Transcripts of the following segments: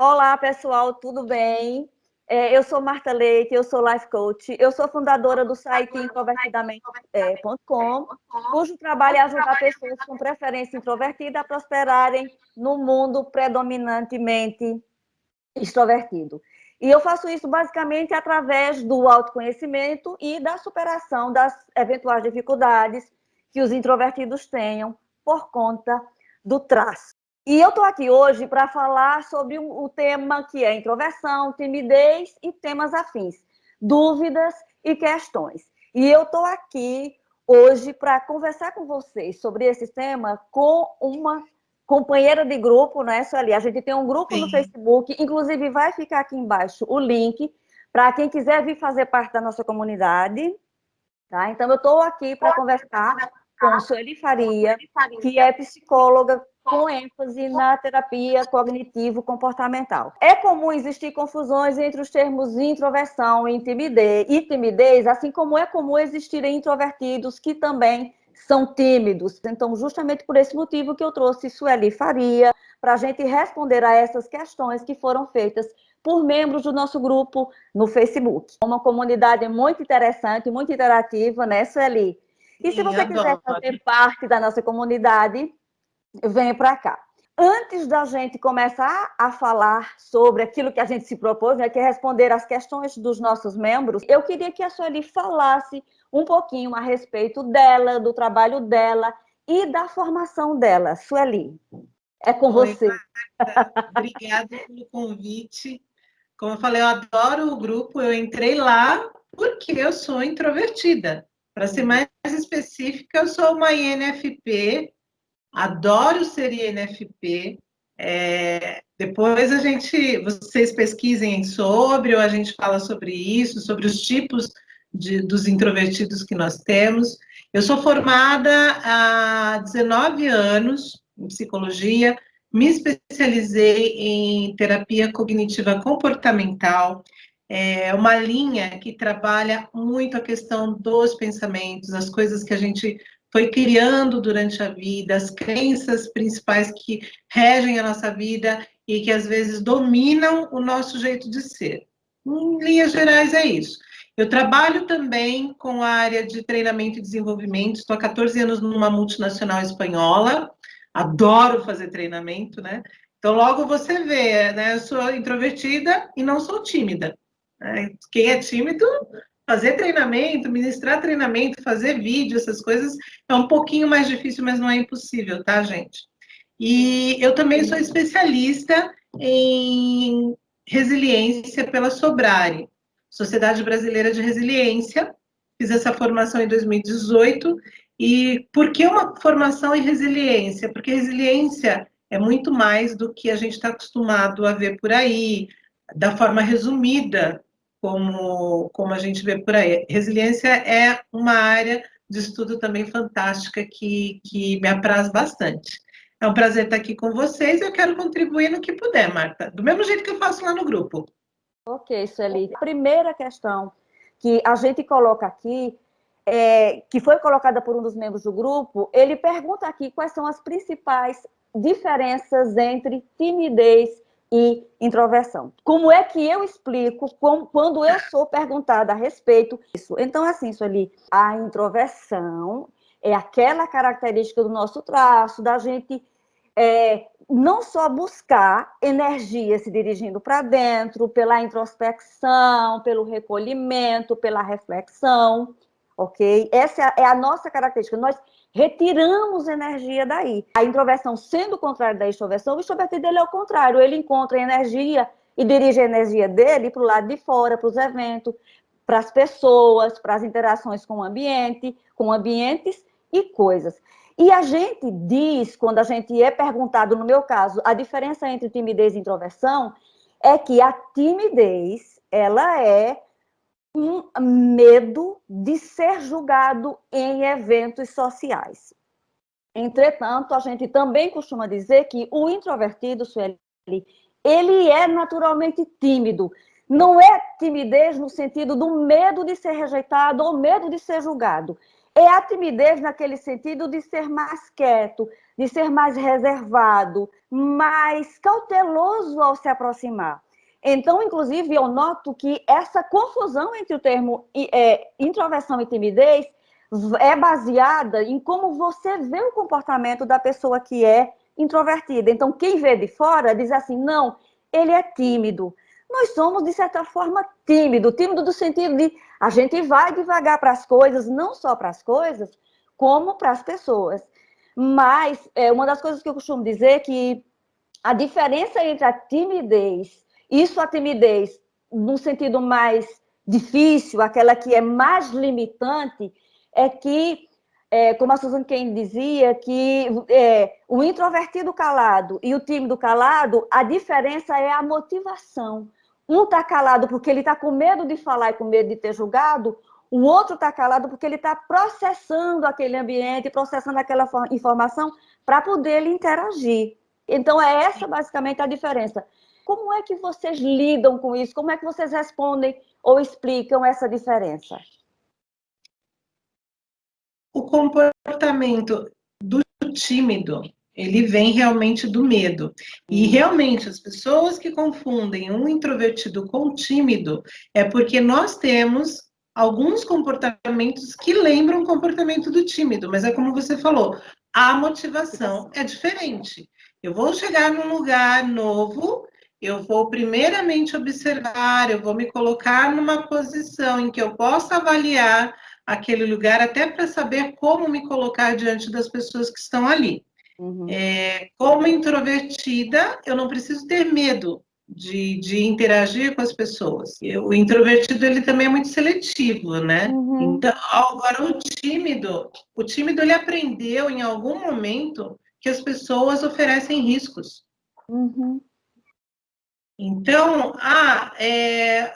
Olá, pessoal, tudo bem? Eu sou Marta Leite, eu sou Life Coach, eu sou fundadora do site introvertidamente.com, cujo trabalho é ajudar pessoas com preferência introvertida a prosperarem no mundo predominantemente extrovertido. E eu faço isso basicamente através do autoconhecimento e da superação das eventuais dificuldades que os introvertidos tenham por conta do traço. E eu estou aqui hoje para falar sobre o tema que é introversão, timidez e temas afins, dúvidas e questões. E eu estou aqui hoje para conversar com vocês sobre esse tema com uma companheira de grupo, né, Sueli? A gente tem um grupo no Facebook, inclusive vai ficar aqui embaixo o link para quem quiser vir fazer parte da nossa comunidade, tá? Então, eu estou aqui para conversar com Sueli Faria, que é psicóloga com ênfase na terapia cognitivo-comportamental. É comum existir confusões entre os termos introversão e timidez, assim como é comum existirem introvertidos que também são tímidos. Então, justamente por esse motivo que eu trouxe Sueli Faria para a gente responder a essas questões que foram feitas por membros do nosso grupo no Facebook. Uma comunidade muito interessante, muito interativa, né, Sueli? E se você quiser fazer parte da nossa comunidade, venha para cá. Antes da gente começar a falar sobre aquilo que a gente se propôs, né, que é responder às questões dos nossos membros, eu queria que a Sueli falasse um pouquinho a respeito dela, do trabalho dela e da formação dela. Sueli, é com você. Marta. Obrigada pelo convite. Como eu falei, eu adoro o grupo, eu entrei lá porque eu sou introvertida. Para ser mais específica, eu sou uma INFP, adoro ser INFP. Depois vocês pesquisem sobre, ou a gente fala sobre isso, sobre os tipos dos introvertidos que nós temos. Eu sou formada há 19 anos em psicologia, me especializei em terapia cognitiva comportamental, é uma linha que trabalha muito a questão dos pensamentos, as coisas que a gente foi criando durante a vida, as crenças principais que regem a nossa vida e que às vezes dominam o nosso jeito de ser. Em linhas gerais é isso. Eu trabalho também com a área de treinamento e desenvolvimento, estou há 14 anos numa multinacional espanhola, adoro fazer treinamento, né? Então, logo você vê, né? Eu sou introvertida e não sou tímida. Né? Quem é tímido, fazer treinamento, ministrar treinamento, fazer vídeo, essas coisas, é um pouquinho mais difícil, mas não é impossível, tá, gente? E eu também sou especialista em resiliência pela Sobrare, Sociedade Brasileira de Resiliência. Fiz essa formação em 2018. E por que uma formação em resiliência? Porque resiliência é muito mais do que a gente está acostumado a ver por aí, da forma resumida, como a gente vê por aí. Resiliência é uma área de estudo também fantástica que me apraz bastante. É um prazer estar aqui com vocês e eu quero contribuir no que puder, Marta. Do mesmo jeito que eu faço lá no grupo. Ok, Sueli. A primeira questão que a gente coloca aqui, que foi colocada por um dos membros do grupo, ele pergunta aqui quais são as principais diferenças entre timidez e introversão. Como é que eu explico quando eu sou perguntada a respeito disso? Então, assim, Sueli, a introversão é aquela característica do nosso traço, da gente não só buscar energia se dirigindo para dentro, pela introspecção, pelo recolhimento, pela reflexão, ok? Essa é a nossa característica. Nós retiramos energia daí. A introversão sendo o contrário da extroversão, o extrovertido ele é o contrário. Ele encontra energia e dirige a energia dele para o lado de fora, para os eventos, para as pessoas, para as interações com o ambiente, com ambientes e coisas. E a gente diz, quando a gente é perguntado, no meu caso, a diferença entre timidez e introversão é que a timidez, ela é um medo de ser julgado em eventos sociais. Entretanto, a gente também costuma dizer que o introvertido, Sueli, ele é naturalmente tímido. Não é timidez no sentido do medo de ser rejeitado ou medo de ser julgado. É a timidez naquele sentido de ser mais quieto, de ser mais reservado, mais cauteloso ao se aproximar. Então, inclusive, eu noto que essa confusão entre o termo introversão e timidez é baseada em como você vê o comportamento da pessoa que é introvertida. Então, quem vê de fora diz assim, não, ele é tímido. Nós somos, de certa forma, tímido do sentido de a gente vai devagar para as coisas, não só para as coisas, como para as pessoas. Mas uma das coisas que eu costumo dizer é que a diferença entre a timidez, isso a timidez num sentido mais difícil, aquela que é mais limitante, é que, como a Susan Cain dizia, que o introvertido calado e o tímido calado, a diferença é a motivação. Um está calado porque ele está com medo de falar e com medo de ter julgado, o outro está calado porque ele está processando aquele ambiente, processando aquela informação para poder interagir. Então, é essa basicamente a diferença. Como é que vocês lidam com isso? Como é que vocês respondem ou explicam essa diferença? O comportamento do tímido, ele vem realmente do medo. E realmente, as pessoas que confundem um introvertido com um tímido é porque nós temos alguns comportamentos que lembram o comportamento do tímido, mas é como você falou, a motivação é diferente. Eu vou chegar num lugar novo, eu vou primeiramente observar, eu vou me colocar numa posição em que eu possa avaliar aquele lugar, até para saber como me colocar diante das pessoas que estão ali. Uhum. Como introvertida, eu não preciso ter medo de interagir com as pessoas. O introvertido, ele também é muito seletivo, né? Uhum. Então, agora o tímido ele aprendeu em algum momento que as pessoas oferecem riscos. Uhum. Então,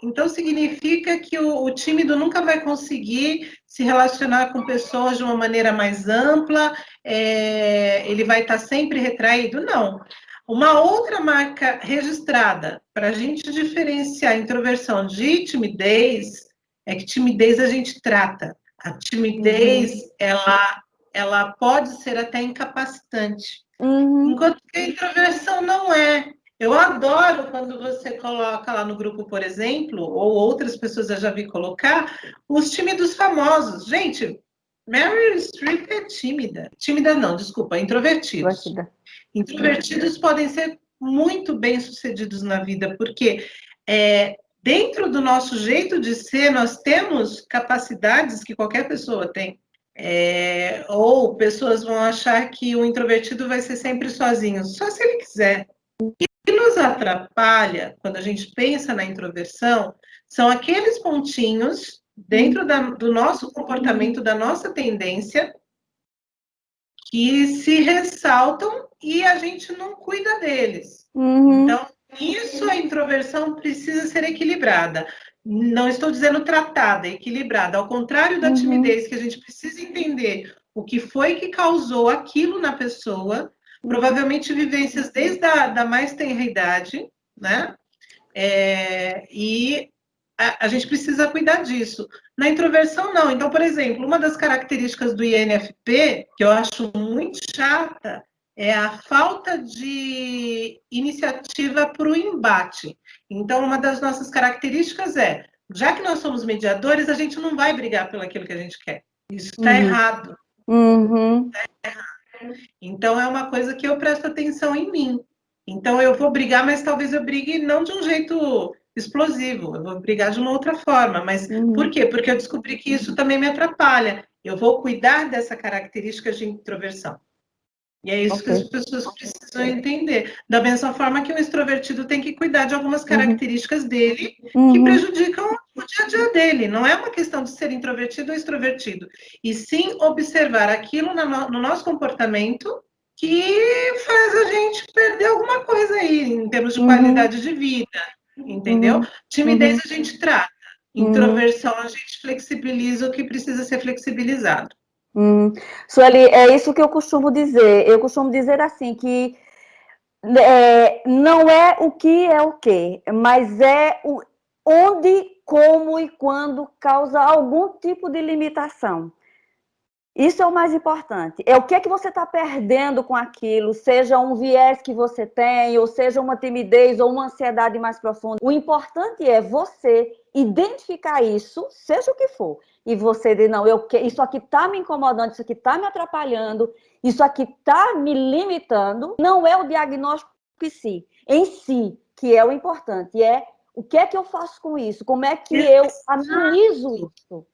então significa que o tímido nunca vai conseguir se relacionar com pessoas de uma maneira mais ampla, ele vai estar sempre retraído? Não. Uma outra marca registrada para a gente diferenciar introversão de timidez é que timidez a gente trata. A timidez, ela pode ser até incapacitante, enquanto que a introversão não é. Eu adoro quando você coloca lá no grupo, por exemplo, ou outras pessoas eu já vi colocar, os tímidos famosos. Gente, Meryl Streep é tímida. Tímida não, desculpa, introvertidos. Introvertidos podem ser muito bem-sucedidos na vida, porque dentro do nosso jeito de ser, nós temos capacidades que qualquer pessoa tem. Ou pessoas vão achar que o introvertido vai ser sempre sozinho, só se ele quiser. O que nos atrapalha quando a gente pensa na introversão são aqueles pontinhos dentro do nosso comportamento, da nossa tendência, que se ressaltam e a gente não cuida deles. Então, a introversão precisa ser equilibrada. Não estou dizendo tratada, equilibrada. Ao contrário da timidez, que a gente precisa entender o que foi que causou aquilo na pessoa, provavelmente vivências desde a mais tenra idade, né? E a gente precisa cuidar disso. Na introversão, não. Então, por exemplo, uma das características do INFP, que eu acho muito chata, é a falta de iniciativa para o embate. Então, uma das nossas características é, já que nós somos mediadores, a gente não vai brigar pelo aquilo que a gente quer. Isso está errado. Então, é uma coisa que eu presto atenção em mim. Então, eu vou brigar, mas talvez eu brigue não de um jeito explosivo, eu vou brigar de uma outra forma. Mas por quê? Porque eu descobri que isso também me atrapalha. Eu vou cuidar dessa característica de introversão. E é isso que as pessoas precisam entender. Da mesma forma que o extrovertido tem que cuidar de algumas características dele que prejudicam o dia a dia dele. Não é uma questão de ser introvertido ou extrovertido, e sim observar aquilo no nosso comportamento que faz a gente perder alguma coisa aí, em termos de qualidade de vida, entendeu? Timidez a gente trata, introversão a gente flexibiliza o que precisa ser flexibilizado. Sueli, é isso que eu costumo dizer. Eu costumo dizer assim, que não é o que é o quê, mas é onde, como e quando causa algum tipo de limitação. Isso é o mais importante. É o que é que você está perdendo com aquilo, seja um viés que você tem, ou seja uma timidez ou uma ansiedade mais profunda. O importante é você identificar isso, seja o que for, e você dizer, não, isso aqui está me incomodando, isso aqui está me atrapalhando, isso aqui está me limitando. Não é o diagnóstico em si, que é o importante, é o que é que eu faço com isso, como é que eu analiso isso.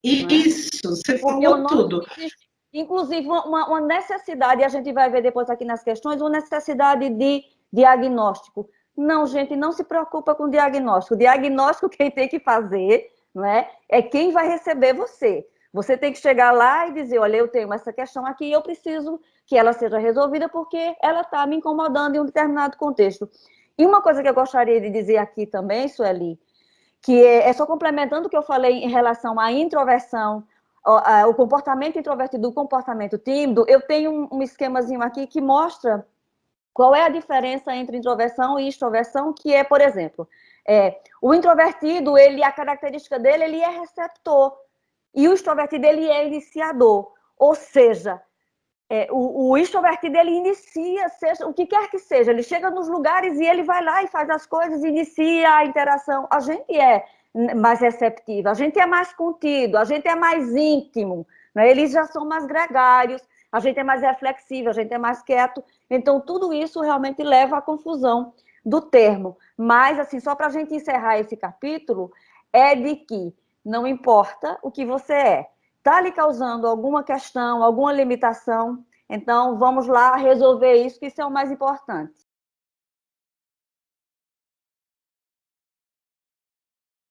Isso, você Porque eu falou noto tudo. que existe, inclusive, uma necessidade, e a gente vai ver depois aqui nas questões, uma necessidade de diagnóstico. Não, gente, não se preocupa com diagnóstico. Diagnóstico quem tem que fazer, não é? É quem vai receber você. Você tem que chegar lá e dizer, olha, eu tenho essa questão aqui e eu preciso que ela seja resolvida porque ela está me incomodando em um determinado contexto. E uma coisa que eu gostaria de dizer aqui também, Sueli, que é só complementando o que eu falei em relação à introversão, o comportamento introvertido, o comportamento tímido, eu tenho um esquemazinho aqui que mostra qual é a diferença entre introversão e extroversão, que é, por exemplo, o introvertido, a característica dele, ele é receptor, e o extrovertido, ele é iniciador, ou seja, o extrovertido, ele inicia, seja o que quer que seja, ele chega nos lugares e ele vai lá e faz as coisas, inicia a interação. A gente é mais receptivo, a gente é mais contido, a gente é mais íntimo, né? Eles já são mais gregários, a gente é mais reflexivo, a gente é mais quieto. Então, tudo isso realmente leva à confusão do termo. Mas, assim, só para a gente encerrar esse capítulo, é de que não importa o que você é, está lhe causando alguma questão, alguma limitação, então vamos lá resolver isso, que isso é o mais importante.